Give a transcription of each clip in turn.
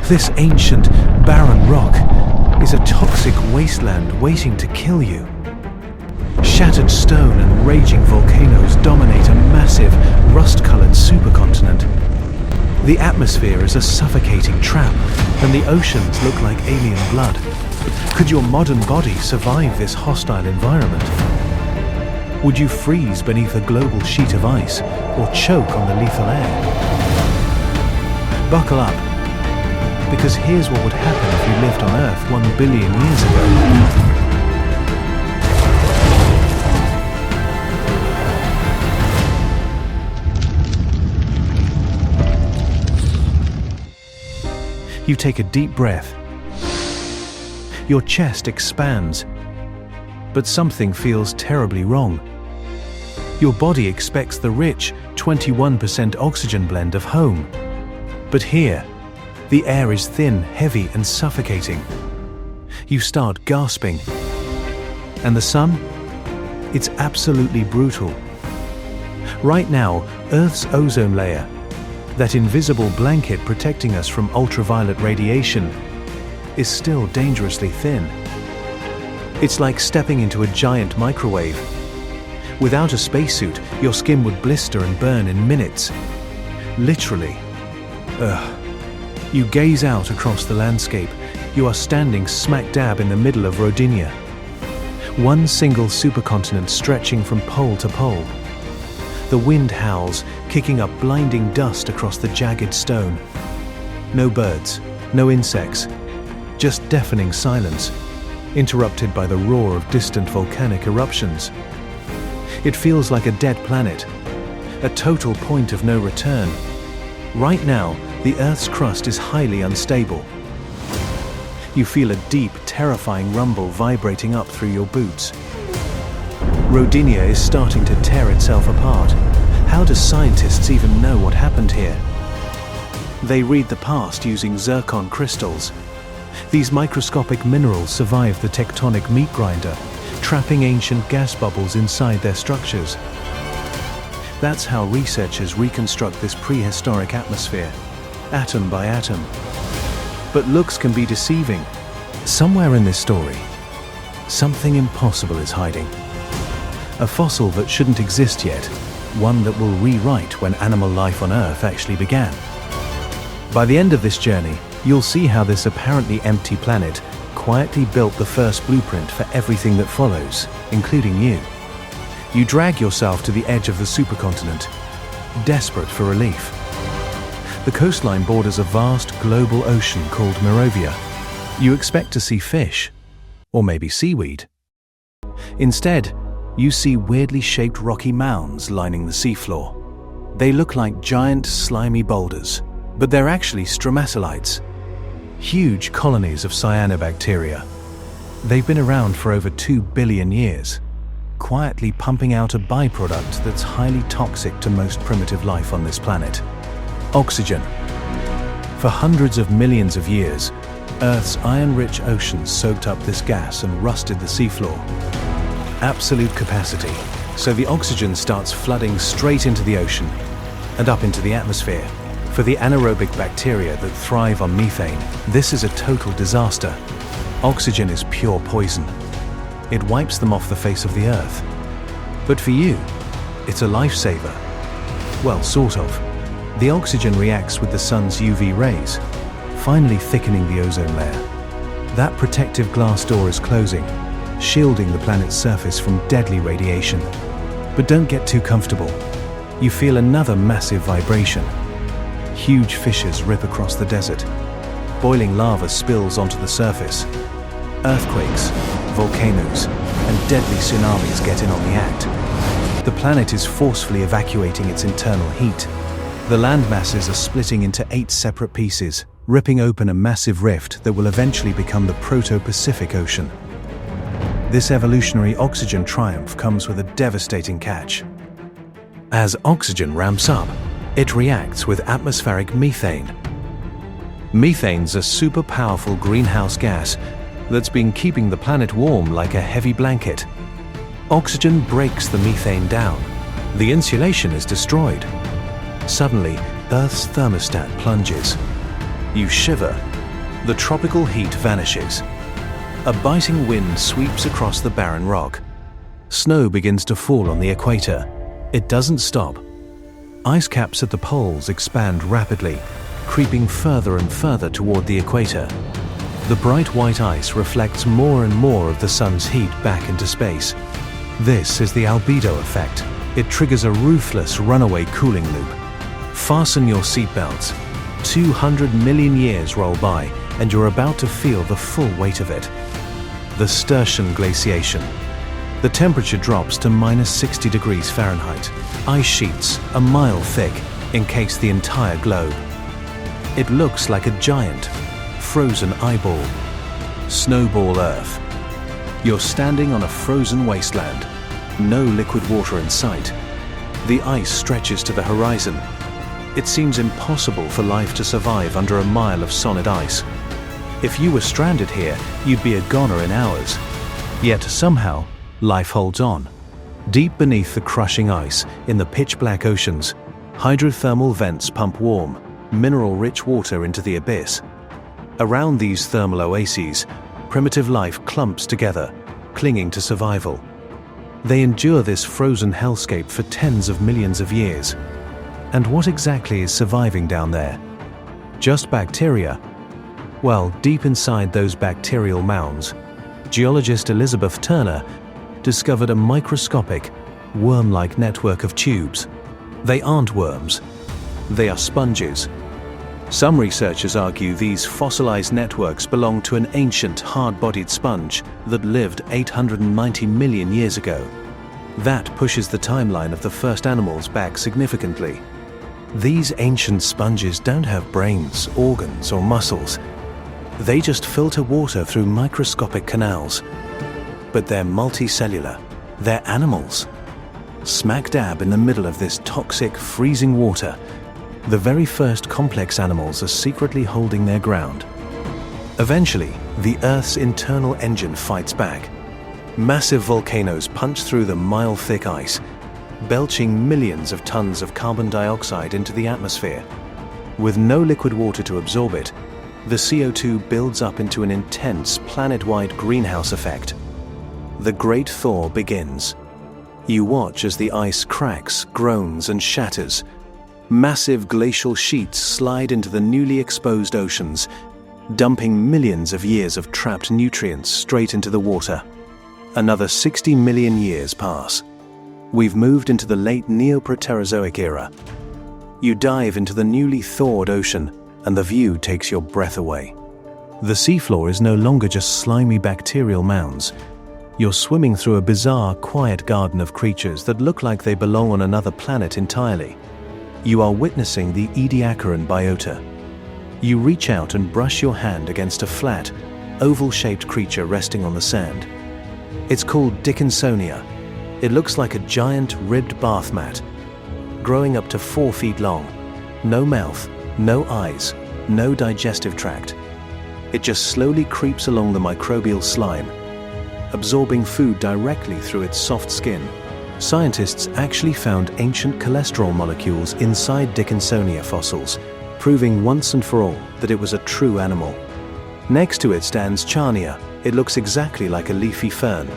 This ancient, barren rock is a toxic wasteland waiting to kill you. Shattered stone and raging volcanoes dominate a massive, rust-colored supercontinent. The atmosphere is a suffocating trap, and the oceans look like alien blood. Could your modern body survive this hostile environment? Would you freeze beneath a global sheet of ice or choke on the lethal air? Buckle up, because here's what would happen if you lived on Earth 1 billion years ago. You take a deep breath. Your chest expands, but something feels terribly wrong. Your body expects the rich 21% oxygen blend of home. But here, the air is thin, heavy, and suffocating. You start gasping. And the sun? It's absolutely brutal. Right now, Earth's ozone layer, that invisible blanket protecting us from ultraviolet radiation, is still dangerously thin. It's like stepping into a giant microwave. Without a spacesuit, your skin would blister and burn in minutes. Literally. You gaze out across the landscape. You are standing smack dab in the middle of Rodinia. One single supercontinent stretching from pole to pole. The wind howls, kicking up blinding dust across the jagged stone. No birds, no insects, just deafening silence, interrupted by the roar of distant volcanic eruptions. It feels like a dead planet, a total point of no return. Right now, the Earth's crust is highly unstable. You feel a deep, terrifying rumble vibrating up through your boots. Rodinia is starting to tear itself apart. How do scientists even know what happened here? They read the past using zircon crystals. These microscopic minerals survive the tectonic meat grinder, trapping ancient gas bubbles inside their structures. That's how researchers reconstruct this prehistoric atmosphere, atom by atom. But looks can be deceiving. Somewhere in this story, something impossible is hiding. A fossil that shouldn't exist yet, one that will rewrite when animal life on Earth actually began. By the end of this journey, you'll see how this apparently empty planet quietly built the first blueprint for everything that follows, including you. You drag yourself to the edge of the supercontinent, desperate for relief. The coastline borders a vast global ocean called Merovia. You expect to see fish, or maybe seaweed. Instead, you see weirdly shaped rocky mounds lining the seafloor. They look like giant, slimy boulders, but they're actually stromatolites, huge colonies of cyanobacteria. They've been around for over 2 billion years, quietly pumping out a byproduct that's highly toxic to most primitive life on this planet: oxygen. For hundreds of millions of years, Earth's iron-rich oceans soaked up this gas and rusted the seafloor. Absolute capacity, so the oxygen starts flooding straight into the ocean and up into the atmosphere. For the anaerobic bacteria that thrive on methane, this is a total disaster. Oxygen is pure poison. It wipes them off the face of the Earth. But for you, it's a lifesaver. Well, sort of. The oxygen reacts with the sun's UV rays, finally thickening the ozone layer. That protective glass door is closing, shielding the planet's surface from deadly radiation. But don't get too comfortable. You feel another massive vibration. Huge fissures rip across the desert. Boiling lava spills onto the surface. Earthquakes, volcanoes, and deadly tsunamis get in on the act. The planet is forcefully evacuating its internal heat. The land masses are splitting into 8 separate pieces, ripping open a massive rift that will eventually become the Proto-Pacific Ocean. This evolutionary oxygen triumph comes with a devastating catch. As oxygen ramps up, it reacts with atmospheric methane. Methane's a super powerful greenhouse gas that's been keeping the planet warm like a heavy blanket. Oxygen breaks the methane down. The insulation is destroyed. Suddenly, Earth's thermostat plunges. You shiver, The tropical heat vanishes. A biting wind sweeps across the barren rock. Snow begins to fall on the equator. It doesn't stop. Ice caps at the poles expand rapidly, creeping further and further toward the equator. The bright white ice reflects more and more of the sun's heat back into space. This is the albedo effect. It triggers a ruthless runaway cooling loop. Fasten your seatbelts. 200 million years roll by, and you're about to feel the full weight of it. The Sturtian glaciation. The temperature drops to -60 degrees Fahrenheit. Ice sheets, a mile thick, encase the entire globe. It looks like a giant, frozen eyeball. Snowball Earth. You're standing on a frozen wasteland. No liquid water in sight. The ice stretches to the horizon. It seems impossible for life to survive under a mile of solid ice. If you were stranded here, you'd be a goner in hours. Yet somehow, life holds on. Deep beneath the crushing ice, in the pitch-black oceans, hydrothermal vents pump warm, mineral-rich water into the abyss. Around these thermal oases, primitive life clumps together, clinging to survival. They endure this frozen hellscape for tens of millions of years. And what exactly is surviving down there? Just bacteria? Well, deep inside those bacterial mounds, geologist Elizabeth Turner discovered a microscopic, worm-like network of tubes. They aren't worms. They are sponges. Some researchers argue these fossilized networks belong to an ancient, hard-bodied sponge that lived 890 million years ago. That pushes the timeline of the first animals back significantly. These ancient sponges don't have brains, organs, or muscles. They just filter water through microscopic canals. But they're multicellular. They're animals. Smack dab in the middle of this toxic, freezing water, the very first complex animals are secretly holding their ground. Eventually, the Earth's internal engine fights back. Massive volcanoes punch through the mile-thick ice, belching millions of tons of carbon dioxide into the atmosphere. With no liquid water to absorb it, the CO2 builds up into an intense planet-wide greenhouse effect. The Great Thaw begins. You watch as the ice cracks, groans, and shatters. Massive glacial sheets slide into the newly exposed oceans, dumping millions of years of trapped nutrients straight into the water. Another 60 million years pass. We've moved into the late Neoproterozoic era. You dive into the newly thawed ocean, and the view takes your breath away. The seafloor is no longer just slimy bacterial mounds. You're swimming through a bizarre, quiet garden of creatures that look like they belong on another planet entirely. You are witnessing the Ediacaran biota. You reach out and brush your hand against a flat, oval-shaped creature resting on the sand. It's called Dickinsonia. It looks like a giant, ribbed bath mat, growing up to 4 feet long. No mouth, no eyes, no digestive tract. It just slowly creeps along the microbial slime, absorbing food directly through its soft skin. Scientists actually found ancient cholesterol molecules inside Dickinsonia fossils, proving once and for all that it was a true animal. Next to it stands Charnia. It looks exactly like a leafy fern,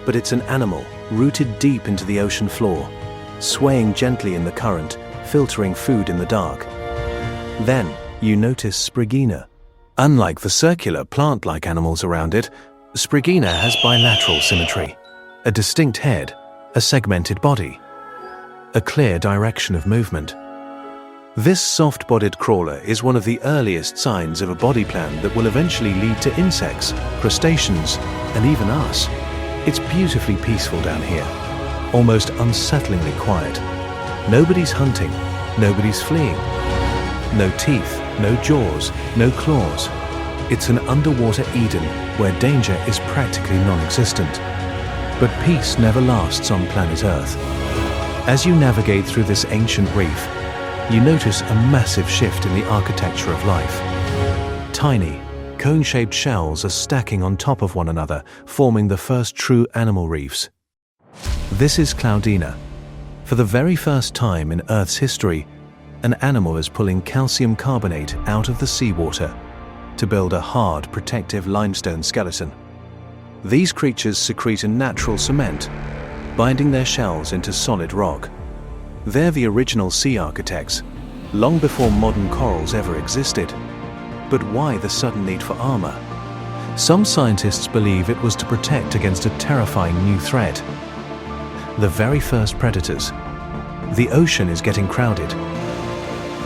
but it's an animal rooted deep into the ocean floor, swaying gently in the current, filtering food in the dark. Then you notice Sprigina. Unlike the circular, plant-like animals around it, Sprigina has bilateral symmetry, a distinct head, a segmented body, a clear direction of movement. This soft-bodied crawler is one of the earliest signs of a body plan that will eventually lead to insects, crustaceans, and even us. It's beautifully peaceful down here, almost unsettlingly quiet. Nobody's hunting, nobody's fleeing. No teeth, no jaws, no claws. It's an underwater Eden where danger is practically non-existent. But peace never lasts on planet Earth. As you navigate through this ancient reef, you notice a massive shift in the architecture of life. Tiny, cone-shaped shells are stacking on top of one another, forming the first true animal reefs. This is Cloudina. For the very first time in Earth's history, an animal is pulling calcium carbonate out of the seawater. to build a hard, protective limestone skeleton. These creatures secrete a natural cement, binding their shells into solid rock. They're the original sea architects, long before modern corals ever existed. But why the sudden need for armor? Some scientists believe it was to protect against a terrifying new threat. The very first predators. The ocean is getting crowded.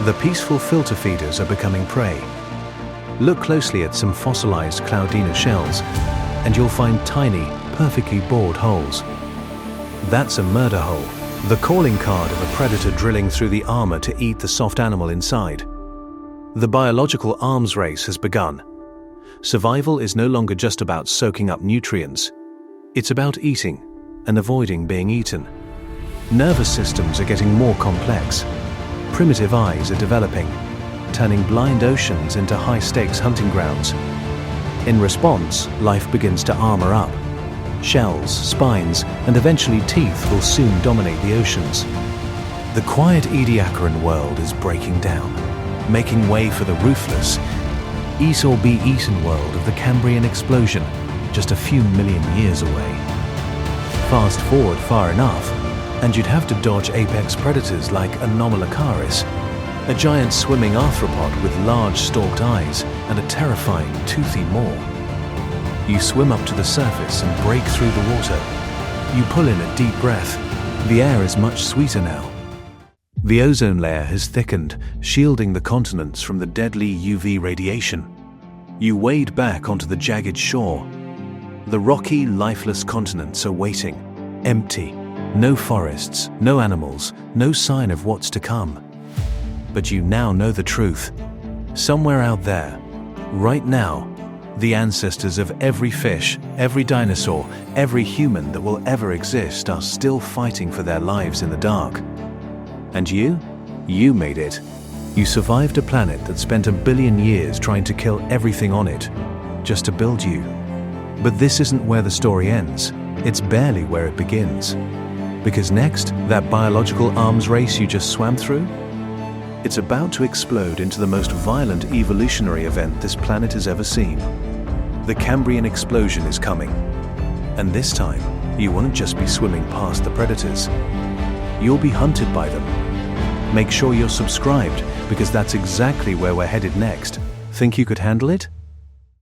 The peaceful filter feeders are becoming prey. Look closely at some fossilized Cloudina shells, and you'll find tiny, perfectly bored holes. That's a murder hole, the calling card of a predator drilling through the armor to eat the soft animal inside. The biological arms race has begun. Survival is no longer just about soaking up nutrients. It's about eating and avoiding being eaten. Nervous systems are getting more complex. Primitive eyes are developing, turning blind oceans into high-stakes hunting grounds. In response, life begins to armor up. Shells, spines, and eventually teeth will soon dominate the oceans. The quiet Ediacaran world is breaking down, making way for the ruthless, eat or be eaten world of the Cambrian explosion, just a few million years away. Fast forward far enough, and you'd have to dodge apex predators like Anomalocaris, a giant swimming arthropod with large stalked eyes and a terrifying toothy maw. You swim up to the surface and break through the water. You pull in a deep breath. The air is much sweeter now. The ozone layer has thickened, shielding the continents from the deadly UV radiation. You wade back onto the jagged shore. The rocky, lifeless continents are waiting, empty. No forests, no animals, no sign of what's to come. But you now know the truth. Somewhere out there, right now, the ancestors of every fish, every dinosaur, every human that will ever exist are still fighting for their lives in the dark. And you made it. You survived a planet that spent 1 billion years trying to kill everything on it, just to build you. But this isn't where the story ends. It's barely where it begins. Because next, that biological arms race you just swam through, it's about to explode into the most violent evolutionary event this planet has ever seen. The Cambrian explosion is coming. And this time, you won't just be swimming past the predators. You'll be hunted by them. Make sure you're subscribed, because that's exactly where we're headed next. Think you could handle it?